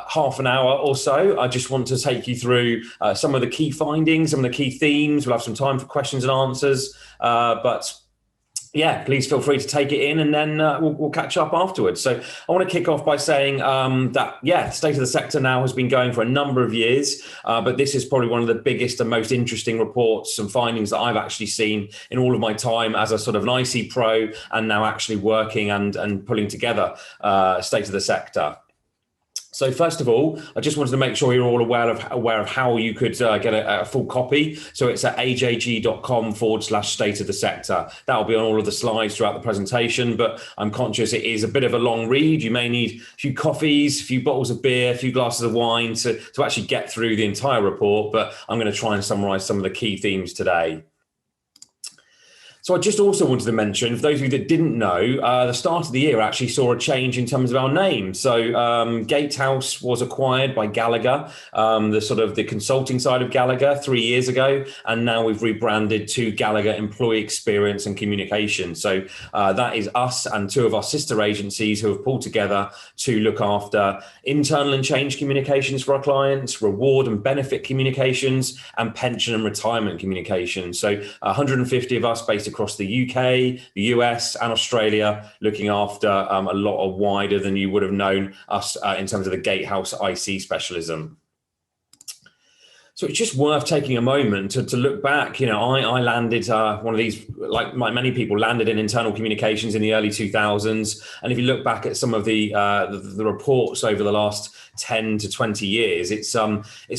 half an hour or so, I just want to take you through some of the key findings, some of the key themes. We'll have some time for questions and answers, but yeah, please feel free to take it in, and then we'll catch up afterwards. So I want to kick off by saying that, State of the Sector now has been going for a number of years, but this is probably one of the biggest and most interesting reports and findings that I've actually seen in all of my time as a sort of an IC pro, and now actually working and pulling together State of the Sector. So first of all, I just wanted to make sure you're all aware of how you could get a full copy. So it's at ajg.com/state of the sector. That'll be on all of the slides throughout the presentation, but I'm conscious it is a bit of a long read. You may need a few coffees, a few bottles of beer, a few glasses of wine to actually get through the entire report, but I'm going to try and summarize some of the key themes today. So I just also wanted to mention, for those of you that didn't know, the start of the year actually saw a change in terms of our name. So Gatehouse was acquired by Gallagher, the consulting side of Gallagher 3 years ago, and now we've rebranded to Gallagher Employee Experience and Communication. So that is us and two of our sister agencies who have pulled together to look after internal and change communications for our clients, reward and benefit communications, and pension and retirement communications. So 150 of us based across the UK, the US and Australia, looking after a lot wider than you would have known us in terms of the Gatehouse IC specialism. So it's just worth taking a moment to look back. I landed one of these, like many people, landed in internal communications in the early 2000s. And if you look back at some of the reports over the last 10 to 20 years, it's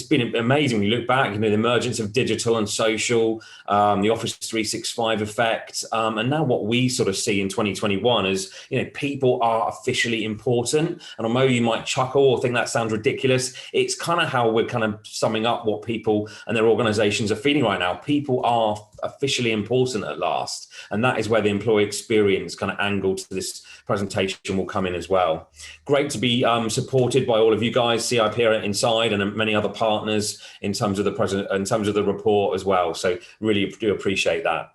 been amazing. When you look back, the emergence of digital and social, the Office 365 effect, and now what we sort of see in 2021 is, people are officially important. And although you might chuckle or think that sounds ridiculous, it's kind of how we're kind of summing up what people and their organizations are feeling right now. People are officially important at last. And that is where the employee experience kind of angle to this presentation will come in as well. Great to be supported by all of you guys, CIPR Inside and many other partners in terms of the report as well. So really do appreciate that.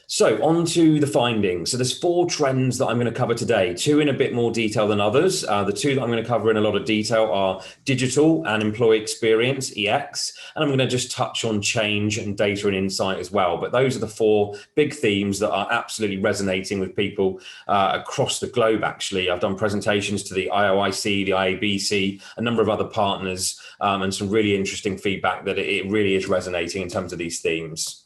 So on to the findings. So there's 4 trends that I'm going to cover today, 2 in a bit more detail than others. The 2 that I'm going to cover in a lot of detail are digital and employee experience, EX, and I'm going to just touch on change and data and insight as well. But those are the 4 big themes that are absolutely resonating with people across the globe, actually. I've done presentations to the IOIC, the IABC, a number of other partners, and some really interesting feedback that it really is resonating in terms of these themes.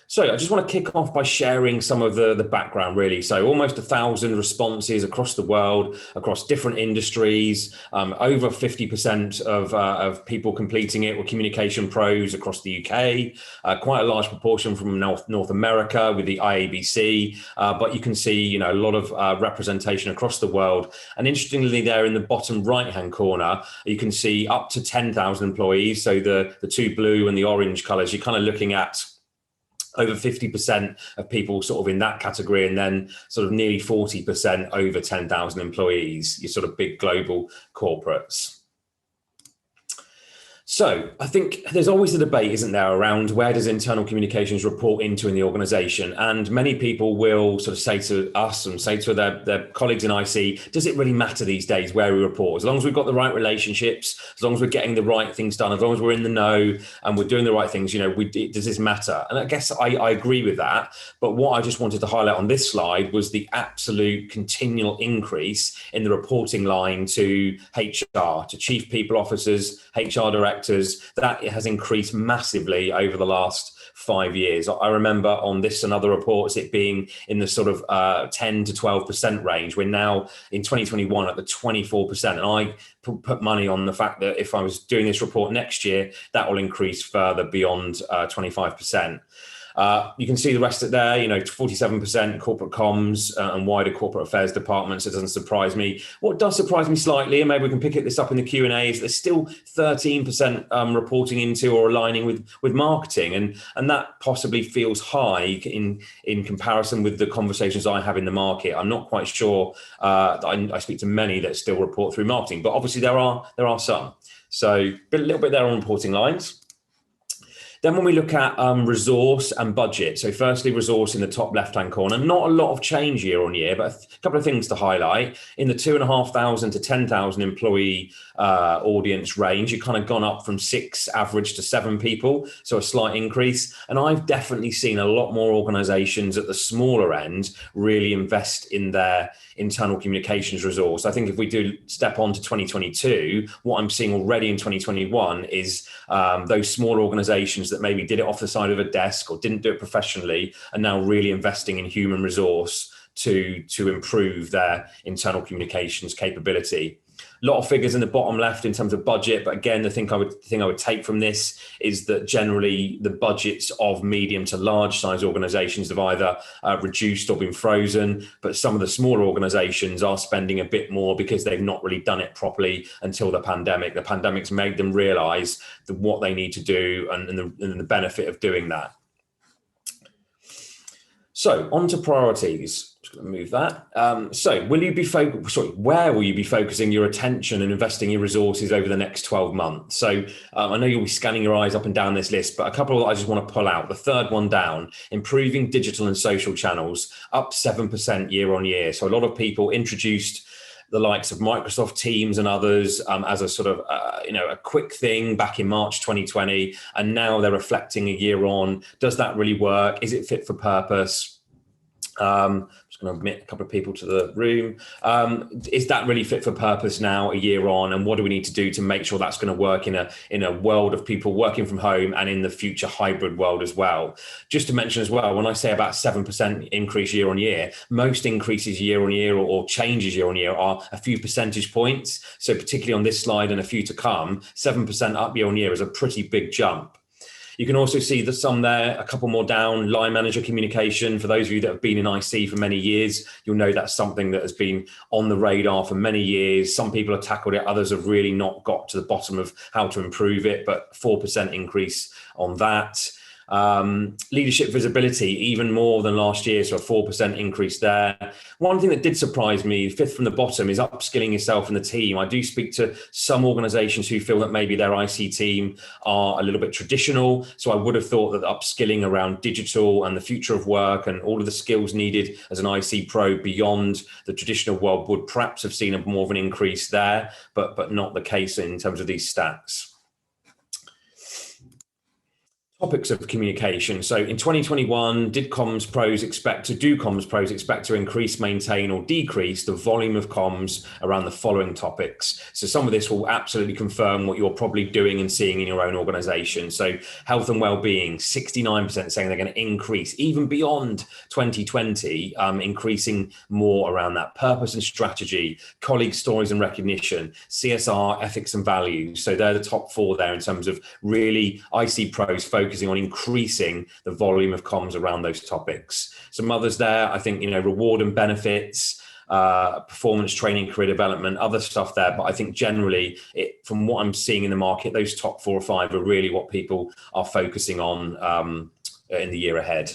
So I just want to kick off by sharing some of the background, really. So almost 1,000 responses across the world, across different industries, over 50% of people completing it were communication pros across the UK, quite a large proportion from North America with the IABC, but you can see, a lot of representation across the world. And interestingly, there in the bottom right-hand corner, you can see up to 10,000 employees. So the 2 blue and the orange colors, you're kind of looking at over 50% of people sort of in that category, and then sort of nearly 40% over 10,000 employees, your sort of big global corporates. So I think there's always a debate, isn't there, around where does internal communications report into in the organization? And many people will sort of say to us and say to their colleagues in IC, does it really matter these days where we report? As long as we've got the right relationships, as long as we're getting the right things done, as long as we're in the know and we're doing the right things, does this matter? And I guess I agree with that. But what I just wanted to highlight on this slide was the absolute continual increase in the reporting line to HR, to chief people officers, HR directors. That has increased massively over the last 5 years. I remember on this and other reports it being in the sort of 10 to 12% range. We're now in 2021 at the 24%. And I put money on the fact that if I was doing this report next year, that will increase further beyond 25%. You can see the rest of it there, 47% corporate comms and wider corporate affairs departments. It doesn't surprise me. What does surprise me slightly, and maybe we can pick this up in the Q&A, is there's still 13% reporting into or aligning with marketing. And that possibly feels high in comparison with the conversations I have in the market. I'm not quite sure. I speak to many that still report through marketing, but obviously there are some. So a little bit there on reporting lines. Then when we look at resource and budget, so firstly, resource in the top left-hand corner, not a lot of change year on year, but a couple of things to highlight. In the 2,500 to 10,000 employee audience range, you've kind of gone up from 6 average to 7 people, so a slight increase. And I've definitely seen a lot more organizations at the smaller end really invest in their internal communications resource. I think if we do step on to 2022, what I'm seeing already in 2021 is those small organizations that maybe did it off the side of a desk or didn't do it professionally are now really investing in human resource to improve their internal communications capability. A lot of figures in the bottom left in terms of budget, but again, the thing I would take from this is that generally the budgets of medium to large size organizations have either reduced or been frozen, but some of the smaller organizations are spending a bit more because they've not really done it properly until the pandemic. The pandemic's made them realize what they need to do and the benefit of doing that. So on to priorities. Just going to move that. Where will you be focusing your attention and investing your resources over the next 12 months? So I know you'll be scanning your eyes up and down this list, but a couple that I just want to pull out. The third one down, improving digital and social channels, up 7% year on year. So a lot of people introduced the likes of Microsoft Teams and others as a sort of, a quick thing back in March 2020. And now they're reflecting a year on, does that really work? Is it fit for purpose? I'm just going to admit a couple of people to the room. Is that really fit for purpose now, a year on? And what do we need to do to make sure that's going to work in a world of people working from home and in the future hybrid world as well? Just to mention as well, when I say about 7% increase year on year, most increases year on year or changes year on year are a few percentage points. So particularly on this slide and a few to come, 7% up year on year is a pretty big jump. You can also see the sum there, a couple more down, line manager communication. For those of you that have been in IC for many years, you'll know that's something that has been on the radar for many years. Some people have tackled it, others have really not got to the bottom of how to improve it, but 4% increase on that. Leadership visibility, even more than last year, so a 4% increase there. One thing that did surprise me, fifth from the bottom, is upskilling yourself and the team. I do speak to some organizations who feel that maybe their IC team are a little bit traditional, so I would have thought that upskilling around digital and the future of work and all of the skills needed as an IC pro beyond the traditional world would perhaps have seen more of an increase there, but not the case in terms of these stats. Topics of communication. So in 2021, do comms pros expect to increase, maintain, or decrease the volume of comms around the following topics? So some of this will absolutely confirm what you're probably doing and seeing in your own organization. So health and well-being, 69% saying they're going to increase even beyond 2020, increasing more around that. Purpose and strategy, colleague stories and recognition, CSR, ethics and values. So they're the top 4 there in terms of really IC pros focusing on increasing the volume of comms around those topics. Some others there, I think, reward and benefits, performance training, career development, other stuff there. But I think generally, from what I'm seeing in the market, those top 4 or 5 are really what people are focusing on in the year ahead.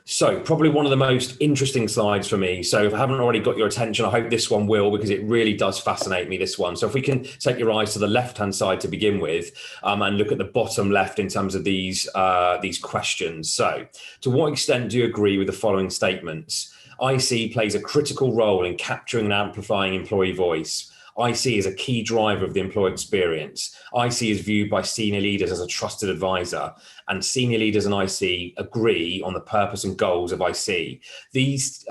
So probably one of the most interesting slides for me. So if I haven't already got your attention, I hope this one will, because it really does fascinate me, this one. So if we can take your eyes to the left-hand side to begin with, and look at the bottom left in terms of these questions. So to what extent do you agree with the following statements? IC plays a critical role in capturing and amplifying employee voice. IC is a key driver of the employee experience. IC is viewed by senior leaders as a trusted advisor, and senior leaders and IC agree on the purpose and goals of IC. These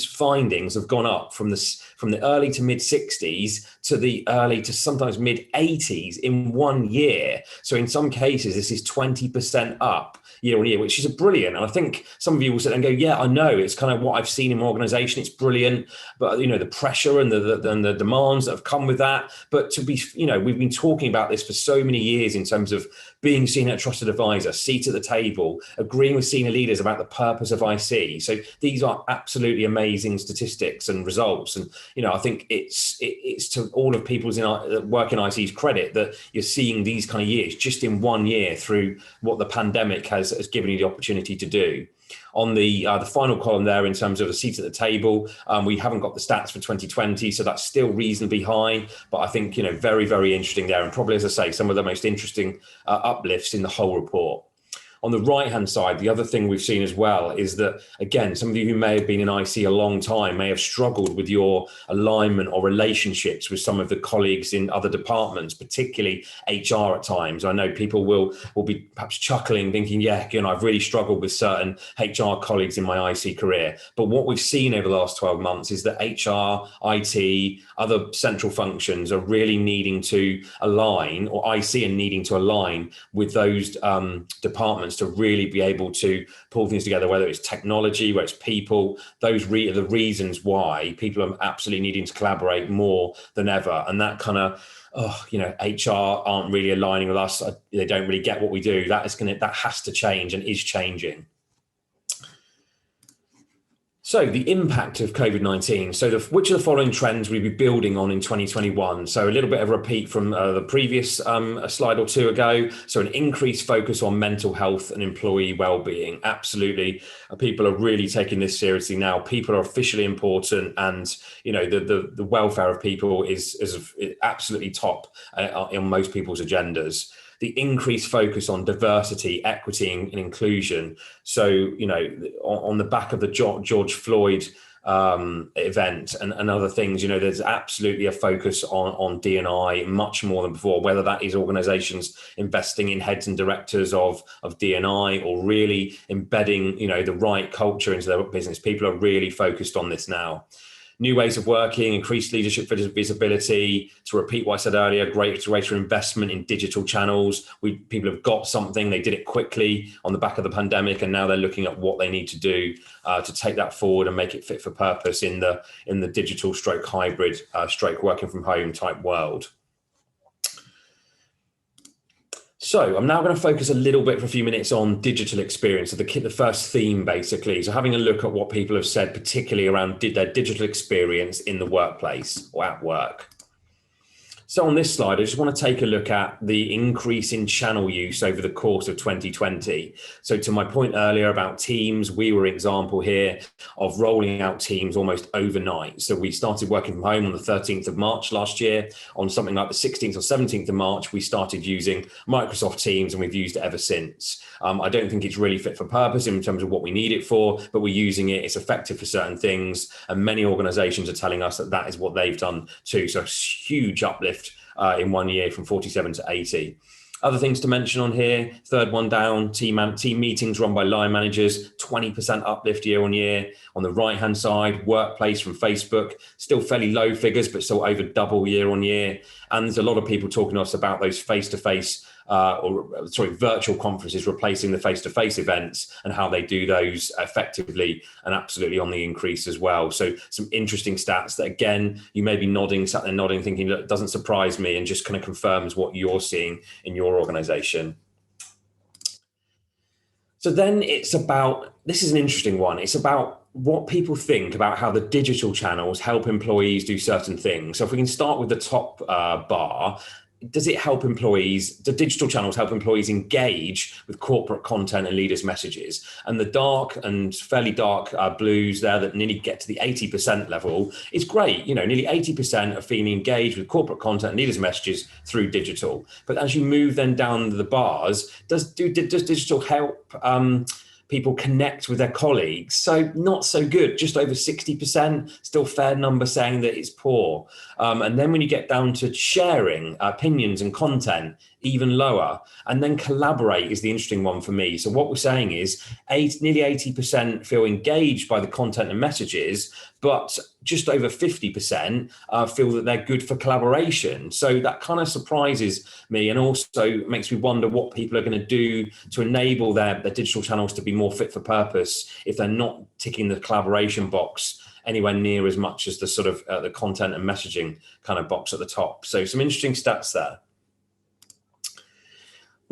findings have gone up from the early to mid 60s to the early to sometimes mid 80s in 1 year. So in some cases, this is 20% up year on year, which is brilliant. And I think some of you will sit and go, yeah, I know, it's kind of what I've seen in my organization. It's brilliant. But, the pressure and the demands that have come with that. But to be, we've been talking about this for so many years in terms of being seen as a trusted advisor, seat at the table, agreeing with senior leaders about the purpose of IC. So these are absolutely amazing statistics and results. And, I think it's to all of people's work in IC's credit that you're seeing these kind of years just in 1 year through what the pandemic has given you the opportunity to do. On the final column there, in terms of the seats at the table, we haven't got the stats for 2020, so that's still reasonably high. But I think, very, very interesting there, and probably, as I say, some of the most interesting uplifts in the whole report. On the right-hand side, the other thing we've seen as well is that, again, some of you who may have been in IC a long time may have struggled with your alignment or relationships with some of the colleagues in other departments, particularly HR at times. I know people will be perhaps chuckling, thinking, yeah, I've really struggled with certain HR colleagues in my IC career. But what we've seen over the last 12 months is that HR, IT, other central functions are really needing to align, or IC and needing to align with those departments to really be able to pull things together, whether it's technology, whether it's people. Those are the reasons why people are absolutely needing to collaborate more than ever. And that kind of, HR aren't really aligning with us. They don't really get what we do. That has to change and is changing. So the impact of COVID-19. So which of the following trends will we be building on in 2021? So a little bit of a repeat from the previous slide or two ago. So an increased focus on mental health and employee well-being. Absolutely. People are really taking this seriously now. People are officially important, and the welfare of people is absolutely top on most people's agendas. The increased focus on diversity, equity, and inclusion. So, on the back of the George Floyd event and other things, there's absolutely a focus on D&I much more than before, whether that is organizations investing in heads and directors of D&I, or really embedding, the right culture into their business. People are really focused on this now. New ways of working, increased leadership visibility. To repeat what I said earlier, greater investment in digital channels. People have got something, they did it quickly on the back of the pandemic, and now they're looking at what they need to do to take that forward and make it fit for purpose in the digital / hybrid / working from home type world. So I'm now going to focus a little bit for a few minutes on digital experience, so the first theme basically. So having a look at what people have said, particularly around their digital experience in the workplace or at work. So on this slide, I just want to take a look at the increase in channel use over the course of 2020. So to my point earlier about Teams, we were an example here of rolling out Teams almost overnight. So we started working from home on the 13th of March last year. On something like the 16th or 17th of March, we started using Microsoft Teams, and we've used it ever since. I don't think it's really fit for purpose in terms of what we need it for, but we're using it. It's effective for certain things, and many organizations are telling us that is what they've done too. So a huge uplift in 1 year from 47 to 80. Other things to mention on here, third one down, team meetings run by line managers, 20% uplift year on year. On the right-hand side, workplace from Facebook, still fairly low figures, but still over double year on year. And there's a lot of people talking to us about those face-to-face virtual conferences replacing the face-to-face events, and how they do those effectively and absolutely on the increase as well. So some interesting stats that, again, you may be sat there nodding, thinking that doesn't surprise me, and just kind of confirms what you're seeing in your organization. So then this is an interesting one. It's about what people think about how the digital channels help employees do certain things. So if we can start with the top bar, does it help employees, the digital channels help employees engage with corporate content and leaders' messages? And the dark and fairly dark blues there that nearly get to the 80% level is great. Nearly 80% are feeling engaged with corporate content and leaders' messages through digital. But as you move then down the bars, does digital help people connect with their colleagues? So not so good, just over 60%, still fair number saying that it's poor. And then when you get down to sharing opinions and content, even lower. And then collaborate is the interesting one for me. So what we're saying is nearly 80% feel engaged by the content and messages, but just over 50% feel that they're good for collaboration. So that kind of surprises me, and also makes me wonder what people are going to do to enable their digital channels to be more fit for purpose if they're not ticking the collaboration box anywhere near as much as the sort of the content and messaging kind of box at the top. So some interesting stats there.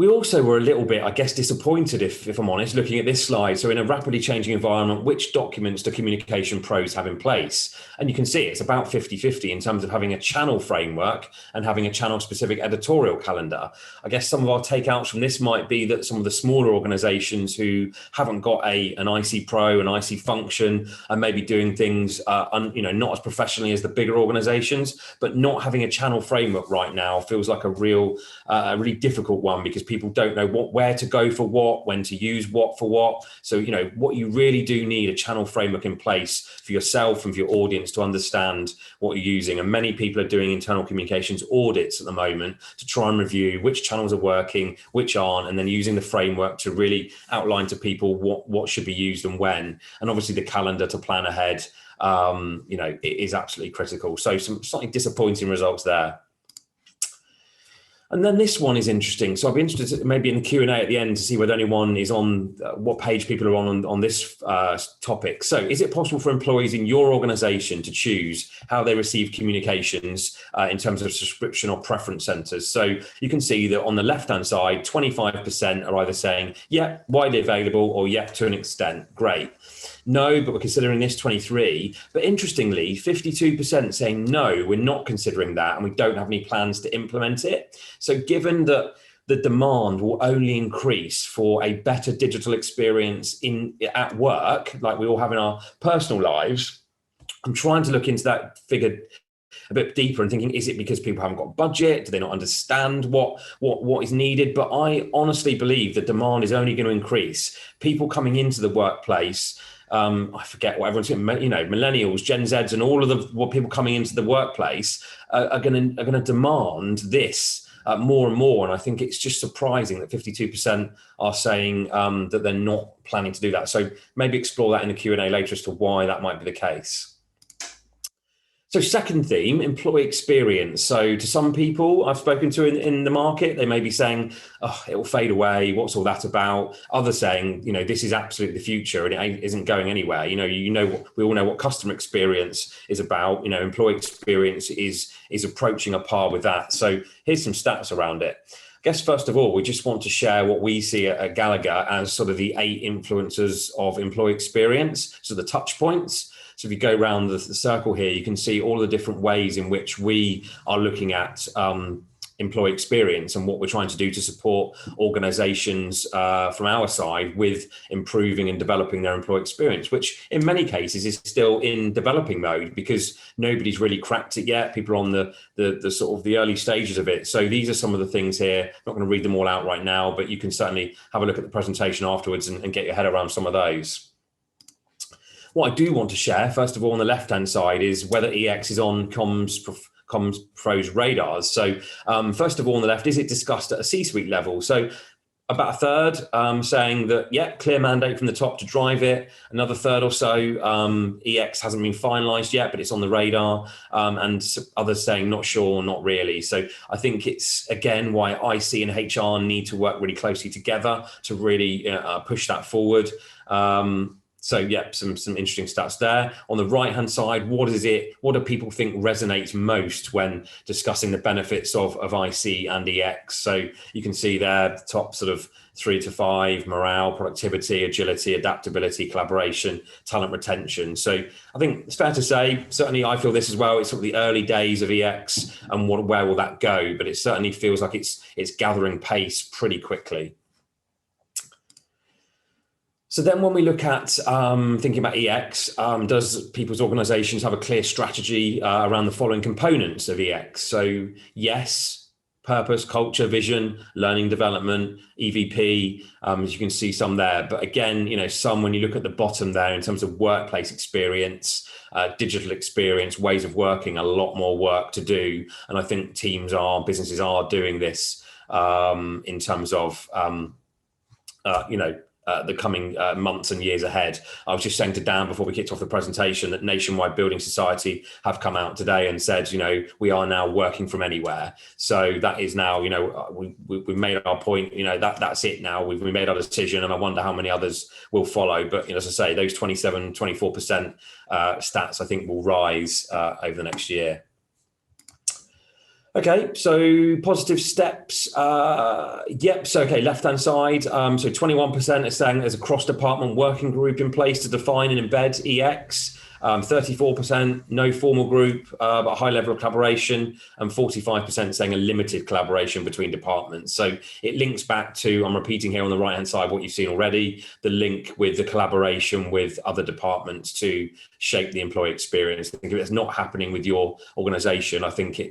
We also were a little bit, I guess, disappointed, if I'm honest, looking at this slide. So in a rapidly changing environment, which documents do communication pros have in place? And you can see it's about 50-50 in terms of having a channel framework and having a channel-specific editorial calendar. I guess some of our takeouts from this might be that some of the smaller organizations who haven't got an IC Pro, an IC function, and maybe doing things not as professionally as the bigger organizations, but not having a channel framework right now feels like a really difficult one, because people don't know where to go for what, when to use what for what. So, what you really do need a channel framework in place for yourself and for your audience to understand what you're using. And many people are doing internal communications audits at the moment to try and review which channels are working, which aren't, and then using the framework to really outline to people what should be used and when. And obviously the calendar to plan ahead, it is absolutely critical. So some slightly disappointing results there. And then this one is interesting. So I'll be interested maybe in the Q&A at the end to see whether anyone is on what page people are on this topic. So is it possible for employees in your organization to choose how they receive communications in terms of subscription or preference centers? So you can see that on the left-hand side, 25% are either saying, yeah, widely available, or yeah, to an extent, great. No, but we're considering this, 23. But interestingly, 52% saying no, we're not considering that, and we don't have any plans to implement it. So given that the demand will only increase for a better digital experience at work, like we all have in our personal lives, I'm trying to look into that figure a bit deeper and thinking, is it because people haven't got budget? Do they not understand what is needed? But I honestly believe the demand is only going to increase. People coming into the workplace, I forget what everyone's saying, millennials, Gen Zs, and all of what people coming into the workplace are going to demand this more and more. And I think it's just surprising that 52% are saying that they're not planning to do that. So maybe explore that in the Q&A later as to why that might be the case. So second theme, employee experience. So to some people I've spoken to in the market, they may be saying, oh, it will fade away. What's all that about? Others saying, this is absolutely the future and it isn't going anywhere. We all know what customer experience is about. Employee experience is approaching a par with that. So here's some stats around it. I guess, first of all, we just want to share what we see at Gallagher as sort of the 8 influencers of employee experience. So the touch points. So if you go around the circle here, you can see all the different ways in which we are looking at employee experience and what we're trying to do to support organizations from our side with improving and developing their employee experience, which in many cases is still in developing mode because nobody's really cracked it yet. People are on the sort of the early stages of it. So these are some of the things here. I'm not going to read them all out right now, but you can certainly have a look at the presentation afterwards and get your head around some of those. What I do want to share, first of all, on the left-hand side is whether EX is on comms pros radars. So first of all, on the left, is it discussed at a C-suite level? So about a third saying that, yeah, clear mandate from the top to drive it. Another third or so, EX hasn't been finalized yet, but it's on the radar. And others saying not sure, not really. So I think it's, again, why IC and HR need to work really closely together to really push that forward. So yeah, some interesting stats there. On the right-hand side, what do people think resonates most when discussing the benefits of IC and EX? So you can see there, the top sort of 3 to 5, morale, productivity, agility, adaptability, collaboration, talent retention. So I think it's fair to say, certainly I feel this as well, it's sort of the early days of EX and where will that go? But it certainly feels like it's gathering pace pretty quickly. So then when we look at thinking about EX, does people's organizations have a clear strategy around the following components of EX? So yes, purpose, culture, vision, learning, development, EVP, as you can see some there. But again, some, when you look at the bottom there in terms of workplace experience, digital experience, ways of working, a lot more work to do. And I think businesses are doing this in terms of, the coming months and years ahead. I was just saying to Dan before we kicked off the presentation that Nationwide Building Society have come out today and said, we are now working from anywhere. So that is now, we've made our point, that's it now. We made our decision, and I wonder how many others will follow. But as I say, those 24% stats, I think, will rise over the next year. Okay, so positive steps. Yep. So, okay, left-hand side. So 21% is saying there's a cross-department working group in place to define and embed EX. 34% no formal group, but a high level of collaboration, and 45% saying a limited collaboration between departments. So it links back to, I'm repeating here on the right-hand side what you've seen already, the link with the collaboration with other departments to shape the employee experience. I think if it's not happening with your organization, I think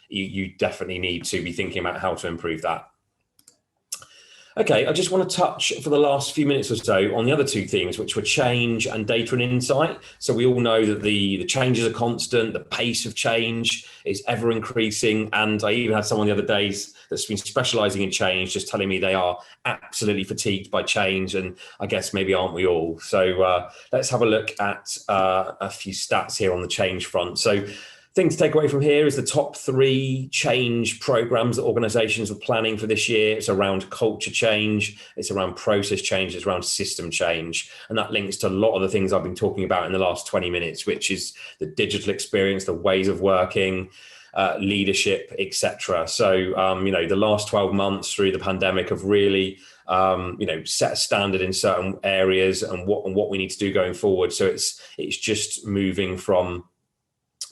you definitely need to be thinking about how to improve that. Okay, I just want to touch for the last few minutes or so on the other two themes, which were change and data and insight. So we all know that the changes are constant, the pace of change is ever increasing. And I even had someone the other day that's been specializing in change, just telling me they are absolutely fatigued by change. And I guess maybe aren't we all? So let's have a look at a few stats here on the change front. So thing to take away from here is the top 3 change programs that organizations are planning for this year. It's around culture change, it's around process change, it's around system change. And that links to a lot of the things I've been talking about in the last 20 minutes, which is the digital experience, the ways of working, leadership, etc. So, the last 12 months through the pandemic have really set a standard in certain areas and what we need to do going forward. So it's just moving from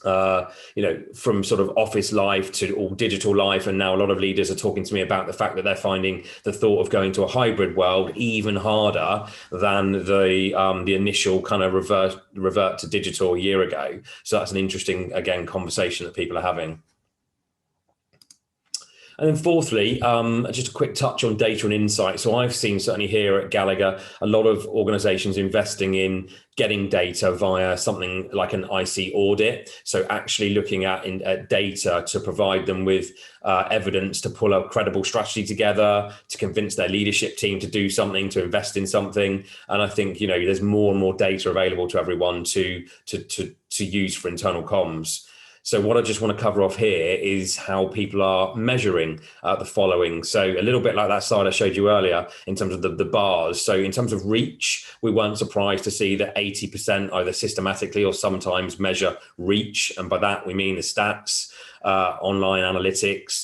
from sort of office life to all digital life. And now a lot of leaders are talking to me about the fact that they're finding the thought of going to a hybrid world even harder than the initial kind of revert to digital a year ago. So that's an interesting, again, conversation that people are having. And then fourthly, just a quick touch on data and insight. So I've seen certainly here at Gallagher, a lot of organizations investing in getting data via something like an IC audit. So actually looking at data to provide them with evidence to pull a credible strategy together, to convince their leadership team to do something, to invest in something. And I think, there's more and more data available to everyone to use for internal comms. So what I just want to cover off here is how people are measuring the following. So a little bit like that slide I showed you earlier in terms of the bars. So in terms of reach, we weren't surprised to see that 80% either systematically or sometimes measure reach. And by that, we mean the stats, online analytics,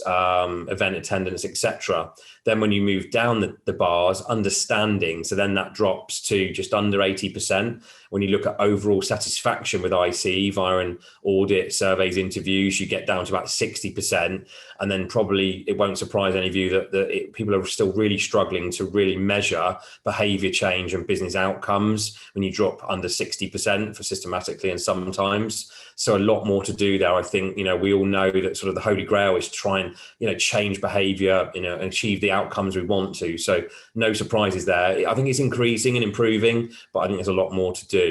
event attendance, etc. Then when you move down the bars, understanding, so then that drops to just under 80%. When you look at overall satisfaction with IC via an audit, surveys, interviews, you get down to about 60%. And then probably it won't surprise any of you that people are still really struggling to really measure behavior change and business outcomes when you drop under 60% for systematically and sometimes. So a lot more to do there. I think, we all know that sort of the holy grail is to try and, change behavior, and achieve the outcomes we want to. So no surprises there. I think it's increasing and improving, but I think there's a lot more to do.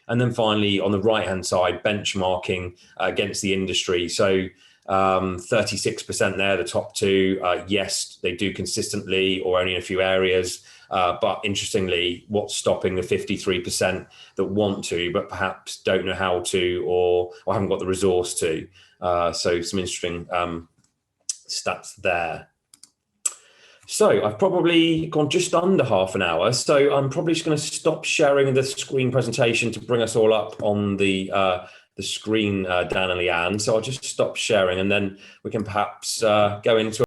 And then finally, on the right-hand side, benchmarking against the industry. So 36% there, the top 2, yes, they do consistently or only in a few areas. But interestingly, what's stopping the 53% that want to, but perhaps don't know how to or haven't got the resource to? So some interesting stats there. So I've probably gone just under half an hour. So I'm probably just going to stop sharing the screen presentation to bring us all up on the screen, Dan and Leanne. So I'll just stop sharing and then we can perhaps go into